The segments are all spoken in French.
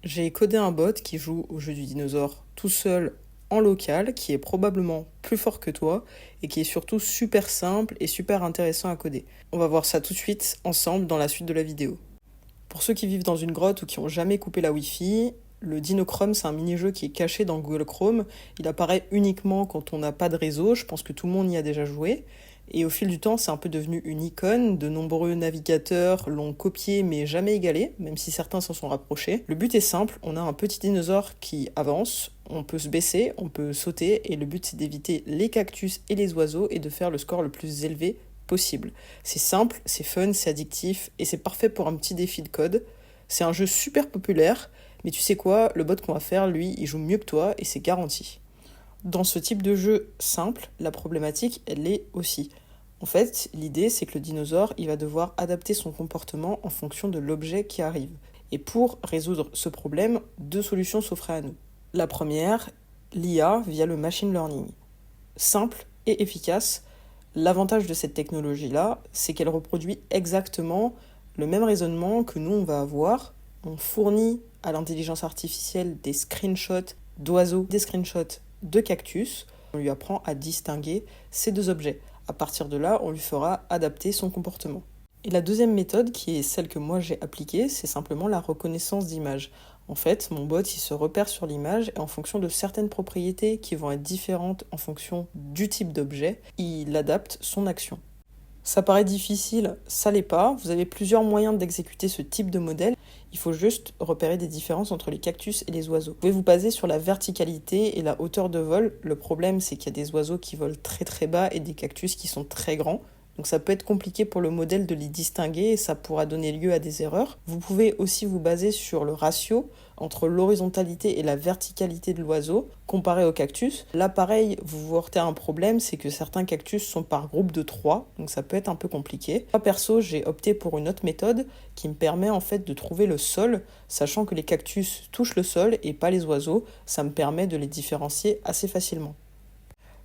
J'ai codé un bot qui joue au jeu du dinosaure tout seul en local, qui est probablement plus fort que toi et qui est surtout super simple et super intéressant à coder. On va voir ça tout de suite ensemble dans la suite de la vidéo. Pour ceux qui vivent dans une grotte ou qui ont jamais coupé la Wi-Fi, le Dinochrome, c'est un mini-jeu qui est caché dans Google Chrome. Il apparaît uniquement quand on n'a pas de réseau, je pense que tout le monde y a déjà joué. Et au fil du temps, c'est un peu devenu une icône. De nombreux navigateurs l'ont copié mais jamais égalé, même si certains s'en sont rapprochés. Le but est simple, on a un petit dinosaure qui avance, on peut se baisser, on peut sauter, et le but c'est d'éviter les cactus et les oiseaux et de faire le score le plus élevé possible. C'est simple, c'est fun, c'est addictif, et c'est parfait pour un petit défi de code. C'est un jeu super populaire, mais tu sais quoi, le bot qu'on va faire, lui, il joue mieux que toi, et c'est garanti. Dans ce type de jeu simple, la problématique, elle est aussi. En fait, l'idée, c'est que le dinosaure, il va devoir adapter son comportement en fonction de l'objet qui arrive. Et pour résoudre ce problème, deux solutions s'offraient à nous. La première, l'IA via le machine learning. Simple et efficace. L'avantage de cette technologie-là, c'est qu'elle reproduit exactement le même raisonnement que nous, on va avoir. On fournit à l'intelligence artificielle des screenshots d'oiseaux, des screenshots de cactus. On lui apprend à distinguer ces deux objets. À partir de là, on lui fera adapter son comportement. Et la deuxième méthode, qui est celle que moi j'ai appliquée, c'est simplement la reconnaissance d'image. En fait, mon bot, il se repère sur l'image et en fonction de certaines propriétés qui vont être différentes en fonction du type d'objet, il adapte son action. Ça paraît difficile, ça l'est pas. Vous avez plusieurs moyens d'exécuter ce type de modèle. Il faut juste repérer des différences entre les cactus et les oiseaux. Vous pouvez vous baser sur la verticalité et la hauteur de vol. Le problème, c'est qu'il y a des oiseaux qui volent très très bas et des cactus qui sont très grands. Donc ça peut être compliqué pour le modèle de les distinguer et ça pourra donner lieu à des erreurs. Vous pouvez aussi vous baser sur le ratio entre l'horizontalité et la verticalité de l'oiseau comparé au cactus. Là pareil, vous vous heurtez à un problème, c'est que certains cactus sont par groupe de 3, donc ça peut être un peu compliqué. Moi perso, j'ai opté pour une autre méthode qui me permet en fait de trouver le sol, sachant que les cactus touchent le sol et pas les oiseaux. Ça me permet de les différencier assez facilement.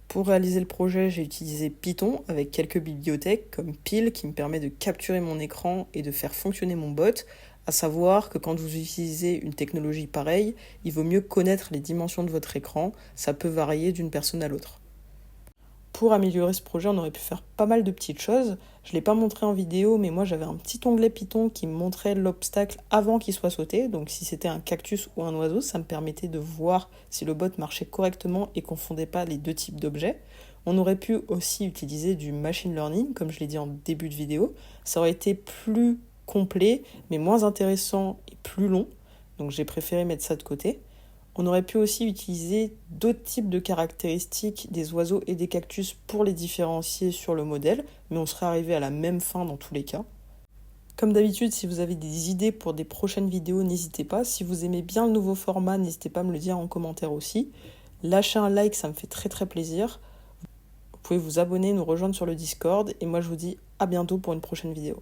Pour réaliser le projet, j'ai utilisé Python avec quelques bibliothèques comme Pil qui me permet de capturer mon écran et de faire fonctionner mon bot. À savoir que quand vous utilisez une technologie pareille, il vaut mieux connaître les dimensions de votre écran, ça peut varier d'une personne à l'autre. Pour améliorer ce projet, on aurait pu faire pas mal de petites choses. Je ne l'ai pas montré en vidéo, mais moi j'avais un petit onglet Python qui me montrait l'obstacle avant qu'il soit sauté. Donc si c'était un cactus ou un oiseau, ça me permettait de voir si le bot marchait correctement et confondait pas les deux types d'objets. On aurait pu aussi utiliser du machine learning, comme je l'ai dit en début de vidéo. Ça aurait été plus complet, mais moins intéressant et plus long. Donc j'ai préféré mettre ça de côté. On aurait pu aussi utiliser d'autres types de caractéristiques des oiseaux et des cactus pour les différencier sur le modèle, mais on serait arrivé à la même fin dans tous les cas. Comme d'habitude, si vous avez des idées pour des prochaines vidéos, n'hésitez pas. Si vous aimez bien le nouveau format, n'hésitez pas à me le dire en commentaire aussi. Lâchez un like, ça me fait très très plaisir. Vous pouvez vous abonner, nous rejoindre sur le Discord, et moi je vous dis à bientôt pour une prochaine vidéo.